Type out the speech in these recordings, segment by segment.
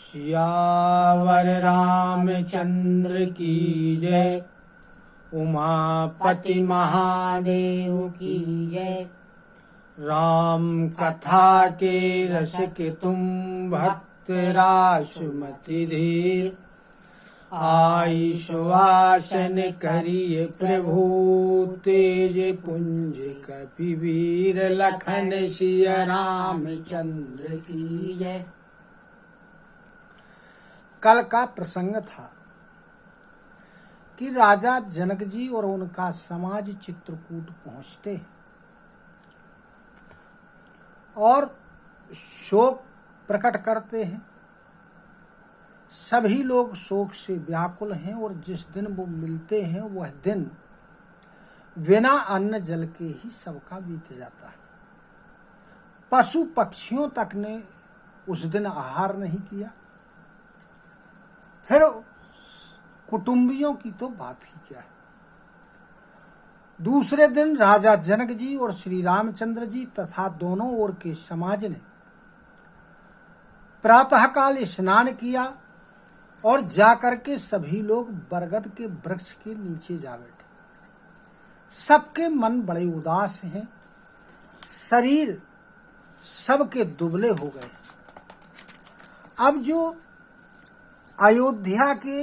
सियावर रामचंद्र की जय। उमापति महादेव की जय। राम कथा के रसिक तुम भक्त रासुमति धीर। आई सुवासन करिय प्रभु तेज पुंज कपिवीर। लखन सिया रामचंद्र की जय। कल का प्रसंग था कि राजा जनक जी और उनका समाज चित्रकूट पहुंचते हैं और शोक प्रकट करते हैं। सभी लोग शोक से व्याकुल हैं और जिस दिन वो मिलते हैं वह दिन बिना अन्न जल के ही सबका बीत जाता है। पशु पक्षियों तक ने उस दिन आहार नहीं किया, फिर कुटुंबियों की तो बात ही क्या है। दूसरे दिन राजा जनक जी और श्री रामचंद्र जी तथा दोनों ओर के समाज ने प्रातःकाल स्नान किया और जाकर के सभी लोग बरगद के वृक्ष के नीचे जा बैठे। सबके मन बड़े उदास हैं, शरीर सबके दुबले हो गए। अब जो अयोध्या के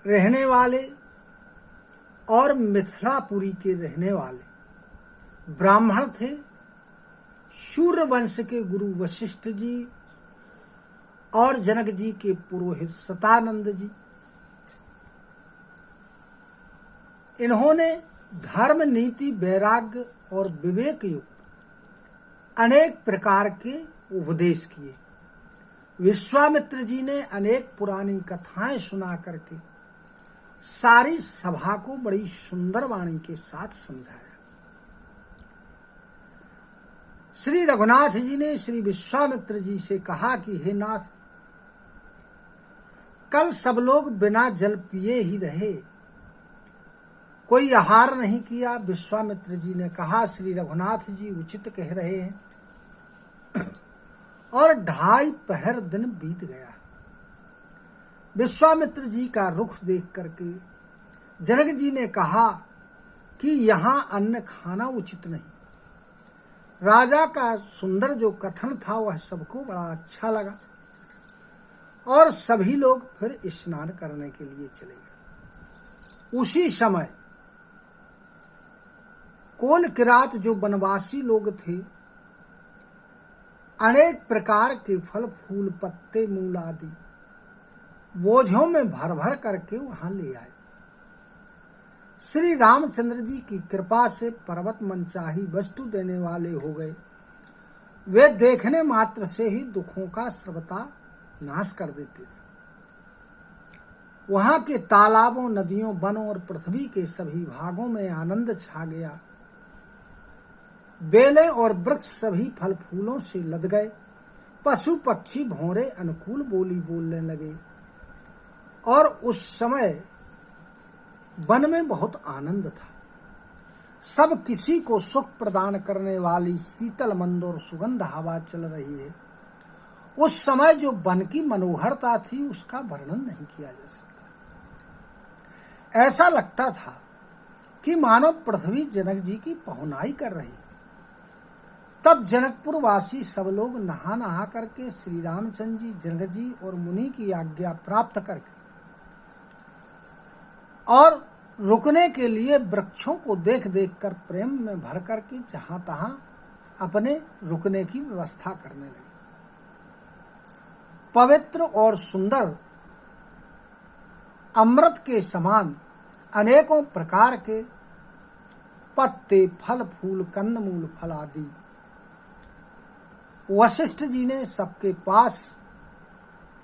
रहने वाले और मिथिलापुरी के रहने वाले ब्राह्मण थे, सूर्य वंश के गुरु वशिष्ठ जी और जनक जी के पुरोहित सतानंद जी। इन्होंने धर्म, नीति, वैराग्य और विवेक युक्त अनेक प्रकार के उपदेश किए। विश्वामित्र जी ने अनेक पुरानी कथाएं सुना करके सारी सभा को बड़ी सुंदर वाणी के साथ समझाया। श्री रघुनाथ जी ने श्री विश्वामित्र जी से कहा कि हे नाथ, कल सब लोग बिना जल पिए ही रहे, कोई आहार नहीं किया। विश्वामित्र जी ने कहा, श्री रघुनाथ जी उचित कह रहे हैं। और 2.5 पहर दिन बीत गया। विश्वामित्र जी का रुख देख करके जनक जी ने कहा कि यहाँ अन्न खाना उचित नहीं। राजा का सुंदर जो कथन था वह सबको बड़ा अच्छा लगा और सभी लोग फिर स्नान करने के लिए चले गए। उसी समय कोल किरात जो वनवासी लोग थे अनेक प्रकार के फल फूल पत्ते मूल आदि बोझों में भर भर करके वहां ले आए। श्री रामचंद्र जी की कृपा से पर्वत मनचाही वस्तु देने वाले हो गए। वे देखने मात्र से ही दुखों का सर्वथा नाश कर देते थे। वहां के तालाबों, नदियों, वनों और पृथ्वी के सभी भागों में आनंद छा गया। बेलें और वृक्ष सभी फल फूलों से लद गए। पशु पक्षी भौरे अनुकूल बोली बोलने लगे और उस समय वन में बहुत आनंद था। सब किसी को सुख प्रदान करने वाली शीतल मंद और सुगंध हवा चल रही है। उस समय जो वन की मनोहरता थी उसका वर्णन नहीं किया जा सकता। ऐसा लगता था कि मानो पृथ्वी जनक जी की पहुनाई कर रही। तब जनकपुर वासी सब लोग नहा नहा करके श्री रामचंद्र जी, जनक जी और मुनि की आज्ञा प्राप्त करके और रुकने के लिए वृक्षों को देख देख कर प्रेम में भर करके जहां तहां अपने रुकने की व्यवस्था करने लगे। पवित्र और सुंदर अमृत के समान अनेकों प्रकार के पत्ते, फल फूल, कंदमूल, फल आदि वशिष्ठ जी ने सबके पास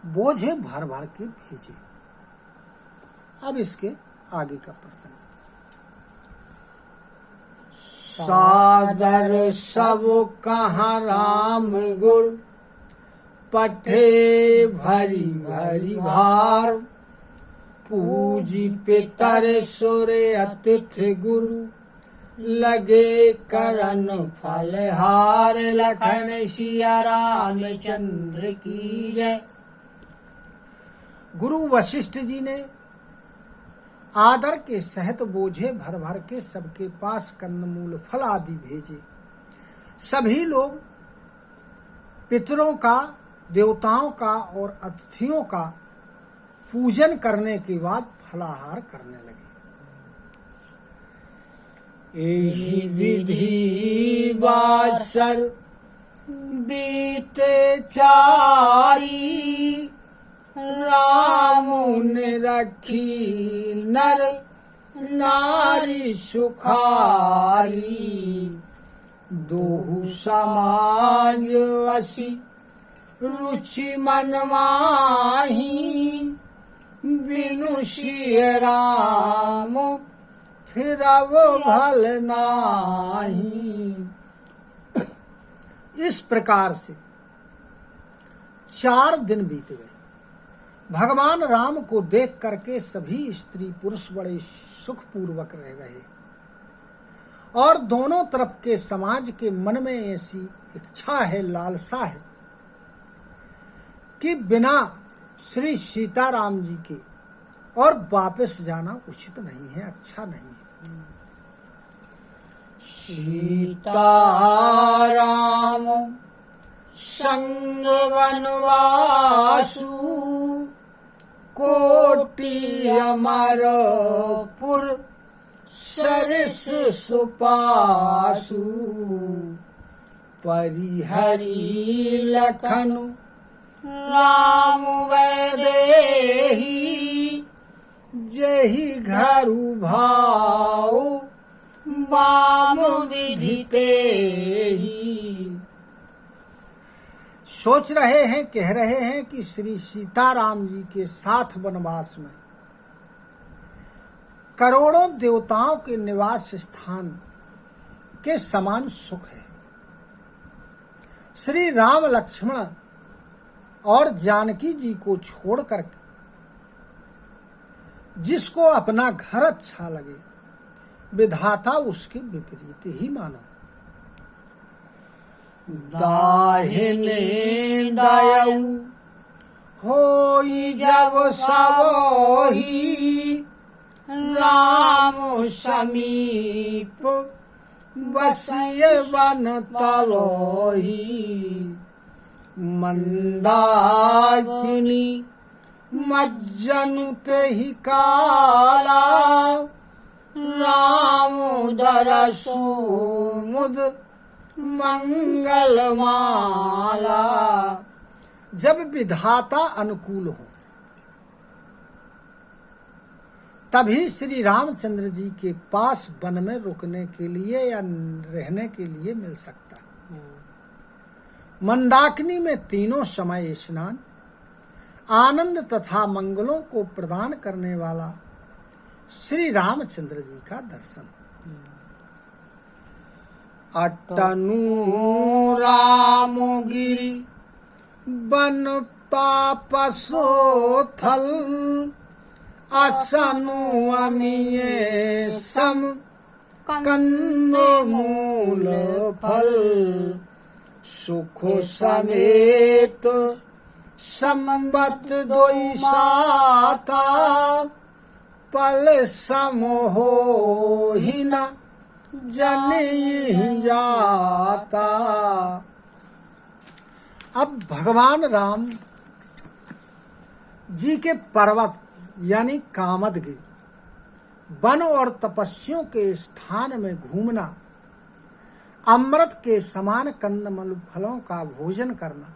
बोझे भर भर के भेजे। अब इसके आगे का प्रसंग। सादर सब कहाँ राम गुर, पठे भरी भरी भार। पूजी पितर सुर अतिथि गुरु, लगे करन फलहार। लखन सिया रामचंद्र की जय। गुरु वशिष्ठ जी ने आदर के सहित बोझे भर भर के सबके पास कंदमूल फल आदि भेजे। सभी लोग पितरों का, देवताओं का और अतिथियों का पूजन करने के बाद फलाहार करने लगे। एहि विधि वासर बीते चारी। राम ने रखी नर नारी सुखारी। दोहु समाज वसी रुचि मन माही। बिनु सिय राम फिरब भल नाही। इस प्रकार से 4 दिन बीत गए। भगवान राम को देख करके सभी स्त्री पुरुष बड़े सुखपूर्वक रह गए और दोनों तरफ के समाज के मन में ऐसी इच्छा है, लालसा है कि बिना श्री सीताराम जी के और वापस जाना उचित नहीं है, अच्छा नहीं है। सीता राम संग वनवासु। कोटि अमर पुर सरिस सुपासु। परिहरी लखनु राम वैदेही। जेहि घरु भाव वाम विधि तेहि। सोच रहे हैं, कह रहे हैं कि श्री सीताराम जी के साथ वनवास में करोड़ों देवताओं के निवास स्थान के समान सुख है। श्री राम लक्ष्मण और जानकी जी को छोड़कर जिसको अपना घर अच्छा लगे, विधाता उसके विपरीत ही मानो। दाहिने दयऊ होई जब सबोही। राम समीप बसिए बन तलोही। मंदाकिनी मज्जनु तेहि काला। राम दरसु मुद मंगल माला। जब विधाता अनुकूल हो तभी श्री रामचंद्र जी के पास वन में रुकने के लिए या रहने के लिए मिल सकता है। मंदाकिनी में तीनों समय स्नान, आनंद तथा मंगलों को प्रदान करने वाला श्री रामचंद्र जी का दर्शन। अटनु राम गिरि बन तापसो थल। असनु अमिये सम कंद मूल फल। सुख समेत संबत दोई साता। पल समोहि न जनि जाता। अब भगवान राम जी के पर्वत यानी कामदगिरि, वन और तपस्वियों के स्थान में घूमना, अमृत के समान कंदमूल फलों का भोजन करना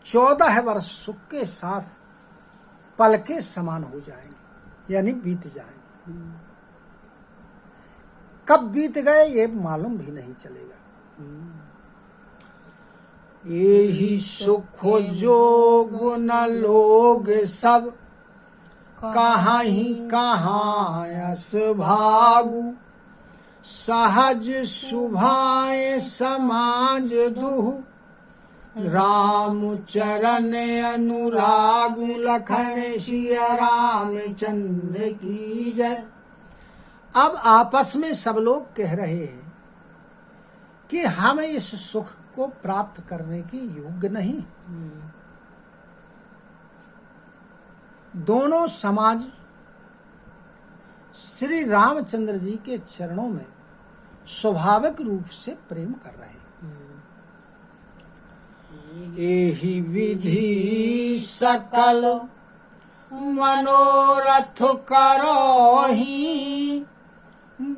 14 वर्ष सुख के साथ पल के समान हो जाएंगे, यानी बीत जाएंगे। कब बीत गए ये मालूम भी नहीं चलेगा। यही सुख जोग न लोग सब। कहाँ ही कहाँ यस भागु। सहज सुभाए समाज दुहु। राम चरण अनुरागु। लखन सिया रामचंद्र की जय। अब आपस में सब लोग कह रहे हैं कि हम इस सुख को प्राप्त करने की योग्य नहीं। दोनों समाज श्री रामचंद्र जी के चरणों में स्वाभाविक रूप से प्रेम कर रहे हैं। एहि विधि सकल मनोरथ करोहि,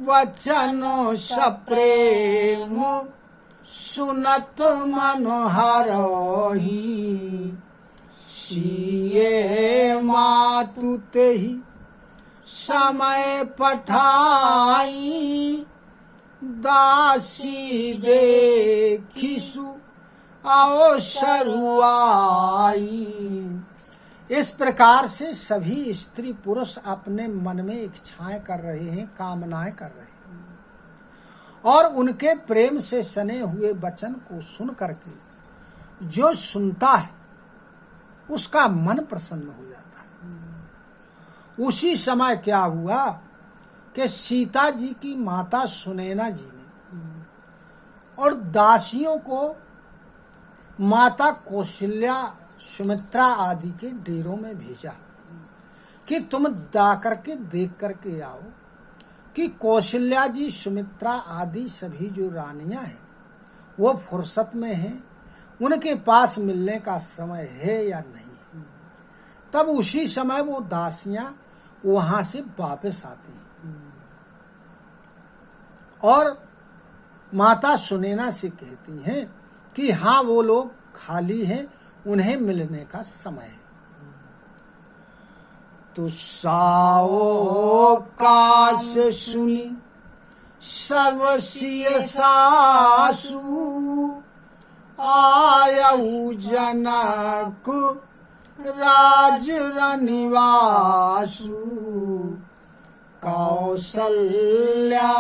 वचन सप्रेम सुनत मनोहरहि। सिए मातु तेहि समय पठाई, दासी देखिसु आओ शरुआई। इस प्रकार से सभी स्त्री पुरुष अपने मन में इच्छाएं कर रहे हैं, कामनाएं कर रहे हैं, और उनके प्रेम से सने हुए वचन को सुन करके जो सुनता है उसका मन प्रसन्न हो जाता है। उसी समय क्या हुआ कि सीता जी की माता सुनैना जी ने और दासियों को माता कौशल्या, सुमित्रा आदि के डेरों में भेजा कि तुम जा करके देख करके आओ कि कौशल्या जी, सुमित्रा आदि सभी जो रानियां हैं वो फुर्सत में हैं, उनके पास मिलने का समय है या नहीं। तब उसी समय वो दासियां वहां से वापस आती हैं और माता सुनैना से कहती हैं कि हाँ, वो लोग खाली हैं, उन्हें मिलने का समय है। तो साओ काश सुनी सब सिय सासु, आयऊ जनक राज रनिवासु। कौसल्या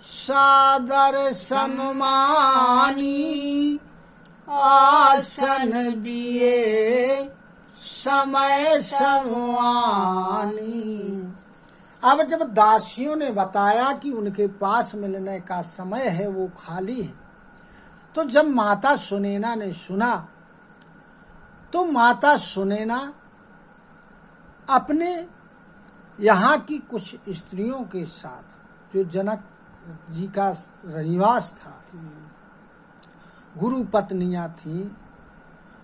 सादर सन्मानी, आसन दिए समय समानी। अब जब दासियों ने बताया कि उनके पास मिलने का समय है, वो खाली है, तो जब माता सुनैना ने सुना तो माता सुनैना अपने यहाँ की कुछ स्त्रियों के साथ, जो जनक जी का रनिवास था, गुरु पत्नियां थीं,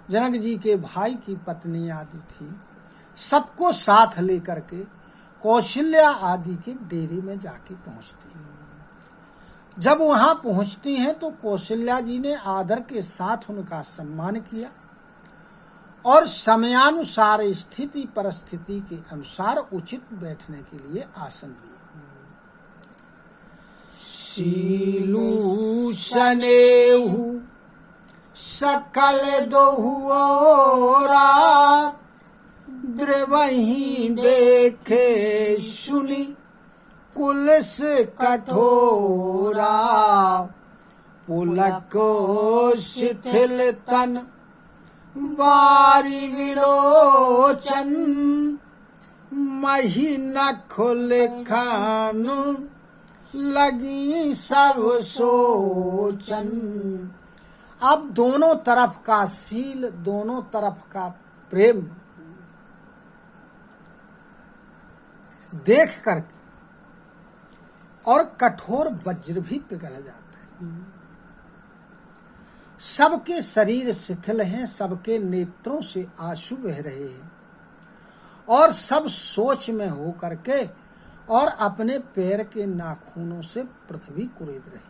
जनक जी के भाई की पत्नी आदि थी, सबको साथ लेकर के कौशल्या आदि के डेरे में जाके पहुंचती हैं। जब वहां पहुंचती हैं तो कौशल्या जी ने आदर के साथ उनका सम्मान किया और समयानुसार, स्थिति परिस्थिति के अनुसार उचित बैठने के लिए आसन दिए। सीलू सनेहु सकल दोहुओरा, द्रवही देखे सुनी कुलस कठोरा। पुलक शिथिल तन बारी विलोचन, मही नखो लेखन लगी सब सोचन। अब दोनों तरफ का सील, दोनों तरफ का प्रेम देख करके और कठोर वज्र भी पिघल जाते हैं। सबके शरीर शिथिल हैं, सबके नेत्रों से आंसू बह रहे हैं और सब सोच में हो करके और अपने पैर के नाखूनों से पृथ्वी कुरेद रही।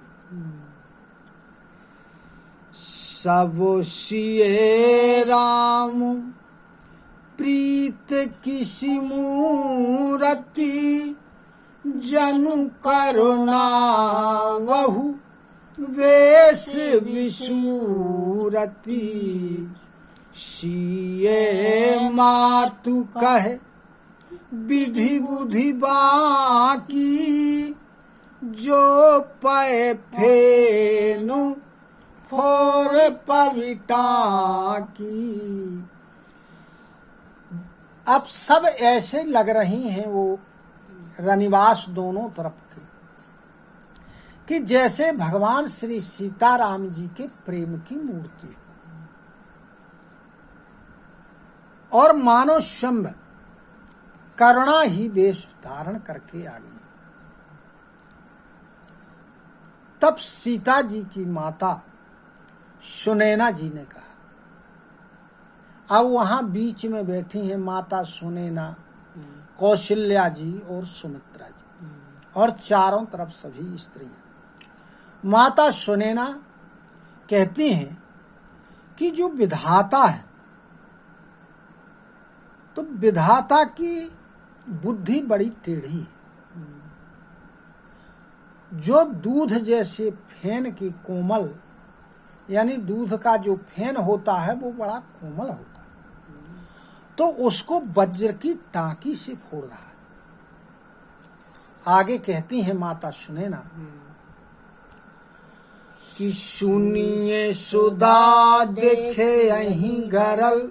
सब सिए राम प्रीत किसी मूरति, जनु करुणा वहु वेश विसूरति। सिए मातु कहे विधि बुद्धि बाकी, जो पै फेनु फोर पविटा की। अब सब ऐसे लग रही हैं वो रनिवास दोनों तरफ थे कि जैसे भगवान श्री सीताराम जी के प्रेम की मूर्ति है। और मानो शंभ करुणा ही वेश धारण करके आ गई। तब सीता जी की माता सुनैना जी ने कहा, अब वहां बीच में बैठी हैं माता सुनैना, कौशल्या जी और सुमित्रा जी, और चारों तरफ सभी स्त्रियां। माता सुनैना कहती हैं कि जो विधाता है, तो विधाता की बुद्धि बड़ी टेढ़ी है। जो दूध जैसे फेन की कोमल, यानी दूध का जो फेन होता है वो बड़ा कोमल होता है, तो उसको वज्र की टांकी से फोड़ रहा है। आगे कहती हैं माता सुनैना कि सुनिए सुधा देखे यहीं गरल,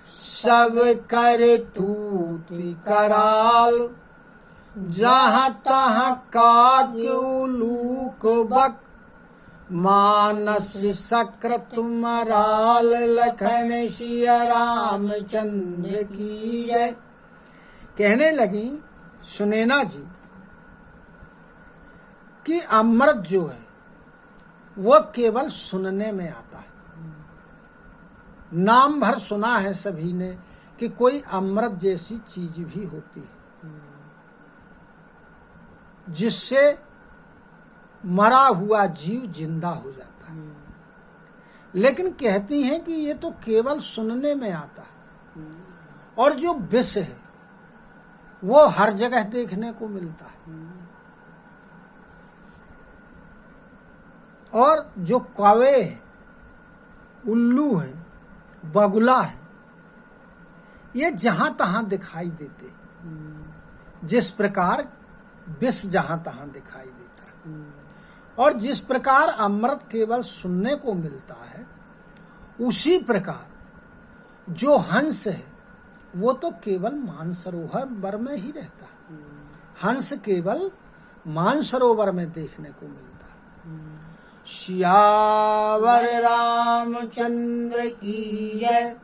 सब करे तूती कराल, जहाँ तहाँ काग उलूक बक, मानस सक्र तुमराल, लखन सिया रामचंद्र की जय। कहने लगी सुनैना जी कि अमृत जो है वो केवल सुनने में आता है। नाम भर सुना है सभी ने कि कोई अमृत जैसी चीज भी होती है जिससे मरा हुआ जीव जिंदा हो जाता है, लेकिन कहती हैं कि ये तो केवल सुनने में आता है। और जो विष है वो हर जगह देखने को मिलता है। और जो कौवे है, उल्लू है, बगुला है, ये जहां तहां दिखाई देते हैं। जिस प्रकार विष जहां तहां दिखाई देता है, और जिस प्रकार अमृत केवल सुनने को मिलता है, उसी प्रकार जो हंस है वो तो केवल मानसरोवर में ही रहता है। हंस केवल मानसरोवर में देखने को मिलता है। सियावर रामचंद्र की जय।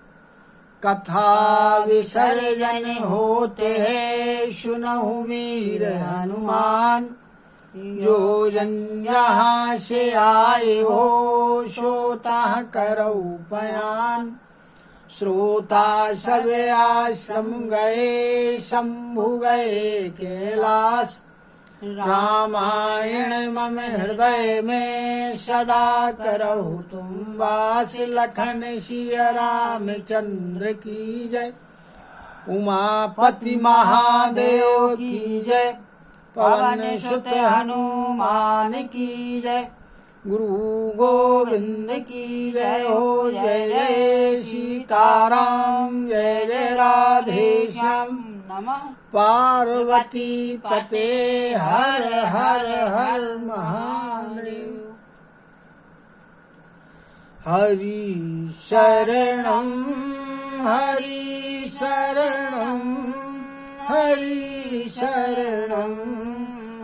कथा विसर्जन होते हैं सुनहु वीर हनुमान, जो जन यहाँ से आए हो सोता करो पयान। श्रोता सब आश्रम गए शंभु गए कैलाश, रामायण मम हृदय में सदा करहु तुम वास। लखन सिया रामचंद्र की जय। उमापति महादेव की जय। पवन सुत हनुमान की जय। गुरु गोविंद की जय हो। जय जय सीताराम, जय जय राधे श्याम। पार्वती पते हर हर हर महादेव। हरि शरणं हरि शरणं हरि शरणं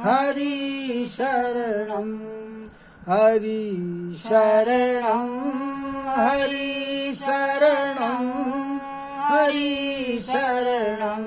हरि शरणं हरि शरणं हरि शरणं हरि शरणं